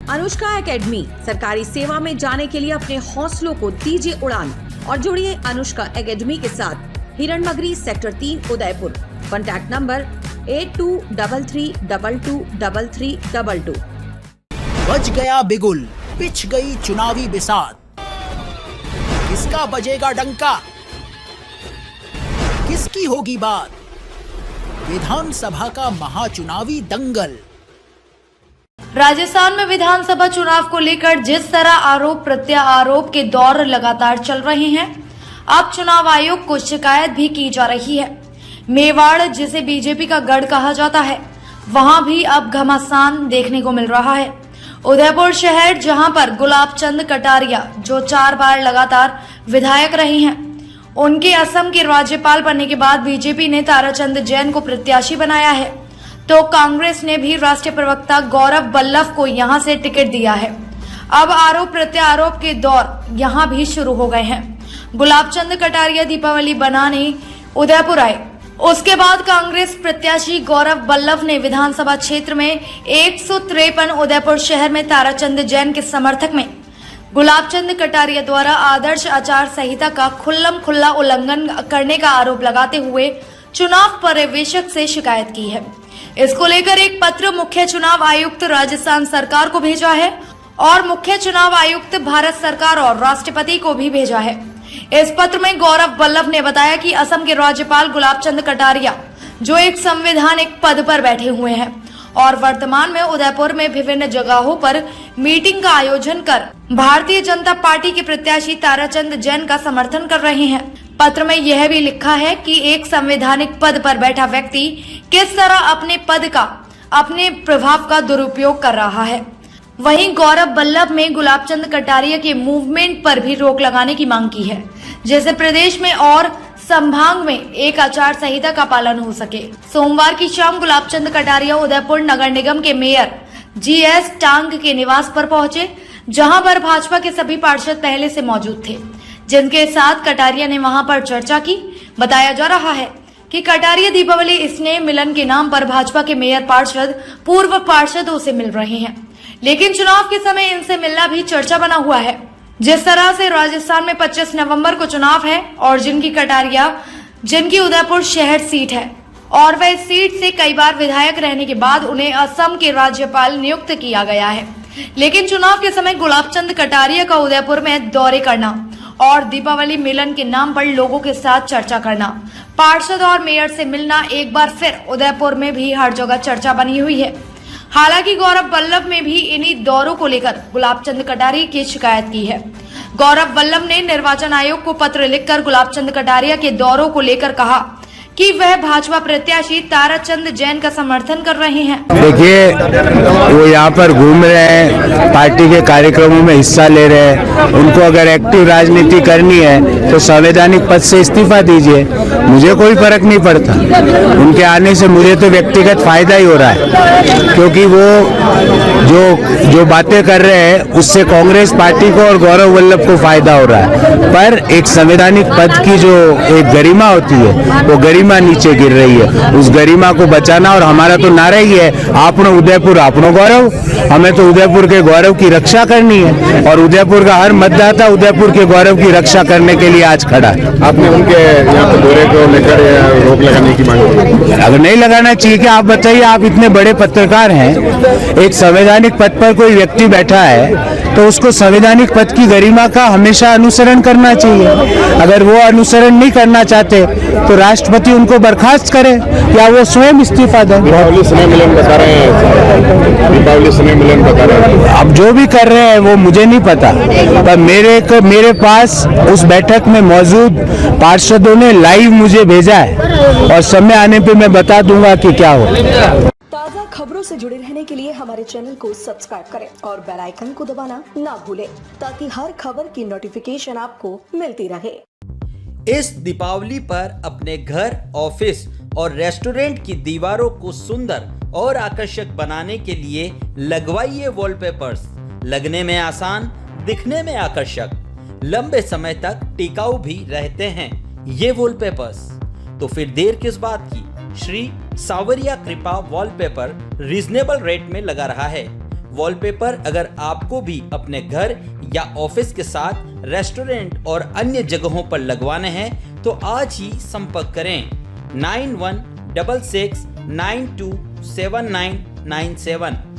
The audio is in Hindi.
अनुष्का एकेडमी, सरकारी सेवा में जाने के लिए अपने हौसलों को दीजिए उड़ान और जुड़िए अनुष्का एकेडमी के साथ। Hiranmagri sector 3 Udaipur. Contact number 8233223322। बज गया बिगुल, पिच गई चुनावी बिसात, किसका बजेगा डंका, किसकी होगी बात, विधानसभा का महाचुनावी दंगल। राजस्थान में विधानसभा चुनाव को लेकर जिस तरह आरोप प्रत्यारोप के दौर लगातार चल रहे हैं, अब चुनाव आयोग को शिकायत भी की जा रही है। मेवाड़, जिसे बीजेपी का गढ़ कहा जाता है, वहां भी अब घमासान देखने को मिल रहा है। उदयपुर शहर, जहां पर गुलाब चंद कटारिया, जो 4 बार लगातार विधायक रहे हैं, उनके असम के राज्यपाल बनने के बाद बीजेपी ने ताराचंद जैन को प्रत्याशी बनाया है, तो कांग्रेस ने भी राष्ट्रीय प्रवक्ता गौरव वल्लभ को यहां से टिकट दिया है। अब आरोप प्रत्यारोप के दौर यहां भी शुरू हो गए हैं। गुलाब चंद कटारिया दीपावली बनाने उदयपुर आए, उसके बाद कांग्रेस प्रत्याशी गौरव वल्लभ ने विधानसभा क्षेत्र में 153 उदयपुर शहर में ताराचंद जैन के समर्थक में गुलाब चंद कटारिया द्वारा आदर्श आचार संहिता का खुल्ला उल्लंघन करने का आरोप लगाते हुए चुनाव पर्यवेक्षक से शिकायत की है। इसको लेकर एक पत्र मुख्य चुनाव आयुक्त राजस्थान सरकार को भेजा है और मुख्य चुनाव आयुक्त भारत सरकार और राष्ट्रपति को भी भेजा है। इस पत्र में गौरव वल्लभ ने बताया कि असम के राज्यपाल गुलाब चंद कटारिया, जो एक संवैधानिक पद पर बैठे हुए हैं और वर्तमान में उदयपुर में विभिन्न जगहों पर मीटिंग का आयोजन कर भारतीय जनता पार्टी के प्रत्याशी ताराचंद जैन का समर्थन कर रहे हैं। पत्र में यह भी लिखा है कि एक संवैधानिक पद पर बैठा व्यक्ति किस तरह अपने पद का, अपने प्रभाव का दुरुपयोग कर रहा है। वहीं गौरव वल्लभ में गुलाब चंद कटारिया के मूवमेंट पर भी रोक लगाने की मांग की है, जैसे प्रदेश में और संभाग में एक आचार संहिता का पालन हो सके। सोमवार की शाम गुलाब चंद कटारिया उदयपुर नगर निगम के मेयर GS टांग के निवास पर पहुंचे, जहां पर भाजपा के सभी पार्षद पहले से मौजूद थे, जिनके साथ कटारिया ने वहां पर चर्चा की। बताया जा रहा है कि कटारिया दीपावली स्नेह मिलन के नाम पर भाजपा के मेयर पार्षद पूर्व पार्षदों से मिल रहे हैं, लेकिन चुनाव के समय इनसे मिलना भी चर्चा बना हुआ है। जिस तरह से राजस्थान में 25 नवंबर को चुनाव है और जिनकी उदयपुर शहर सीट है और वह इस सीट से कई बार विधायक रहने के बाद उन्हें असम के राज्यपाल नियुक्त किया गया है, लेकिन चुनाव के समय गुलाब चंद कटारिया का उदयपुर में दौरे करना और दीपावली मिलन के नाम पर लोगों के साथ चर्चा करना, पार्षद और मेयर से मिलना एक बार फिर उदयपुर में भी हर जगह चर्चा बनी हुई है। हालांकि गौरव वल्लभ में भी इन्हीं दौरों को लेकर गुलाब चंद कटारिया की शिकायत की है। गौरव वल्लभ ने निर्वाचन आयोग को पत्र लिखकर गुलाब चंद कटारिया के दौरों को लेकर कहा कि वह भाजपा प्रत्याशी ताराचंद जैन का समर्थन कर रहे हैं। देखिए, वो यहाँ पर घूम रहे हैं, पार्टी के कार्यक्रमों में हिस्सा ले रहे हैं। उनको अगर एक्टिव राजनीति करनी है तो संवैधानिक पद से इस्तीफा दीजिए, मुझे कोई फर्क नहीं पड़ता। उनके आने से मुझे तो व्यक्तिगत फायदा ही हो रहा है, क्योंकि वो जो बातें कर रहे हैं उससे कांग्रेस पार्टी को और गौरव वल्लभ को फायदा हो रहा है। पर एक संवैधानिक पद की जो एक गरिमा होती है, वो गरिमा नीचे गिर रही है। उस गरिमा को बचाना, और हमारा तो नारा ही है, आपनो उदयपुर आपनो गौरव। हमें तो उदयपुर के गौरव की रक्षा करनी है और उदयपुर का हर मतदाता उदयपुर के गौरव की रक्षा करने के लिए आज खड़ा है। आपने उनके यहाँ पे दौरे को लेकर रोक लगाने की मांग की? अगर नहीं लगाना चाहिए, कि आप बताइए, आप इतने बड़े पत्रकार हैं, एक संवैधानिक पद पर कोई व्यक्ति बैठा है तो उसको संवैधानिक पद की गरिमा का हमेशा अनुसरण करना चाहिए। अगर वो अनुसरण नहीं करना चाहते तो राष्ट्रपति उनको बर्खास्त करे या वो स्वयं इस्तीफा दें। दीपावली स्नेह मिलन बता रहे हैं, दीपावली स्नेह मिलन बता रहे हैं। अब जो भी कर रहे हैं वो मुझे नहीं पता, पर मेरे पास उस बैठक में मौजूद पार्षदों ने लाइव मुझे भेजा है और समय आने पे मैं बता दूंगा कि क्या हो। ताज़ा खबरों से जुड़े रहने के लिए हमारे चैनल को सब्सक्राइब करें और बेल आइकन को दबाना ना भूलें, ताकि हर खबर की नोटिफिकेशन आपको मिलती रहे। इस दीपावली पर अपने घर, ऑफिस और रेस्टोरेंट की दीवारों को सुंदर और आकर्षक बनाने के लिए लगवाइए वॉलपेपर्स। लगने में आसान, दिखने में आकर्षक, लंबे समय तक टिकाऊ भी रहते हैं ये वॉलपेपर्स। तो फिर देर किस बात की, श्री सावरिया कृपा वॉलपेपर रीजनेबल रेट में लगा रहा है। वॉलपेपर अगर आपको भी अपने घर या ऑफिस के साथ रेस्टोरेंट और अन्य जगहों पर लगवाने हैं तो आज ही संपर्क करें 9166927997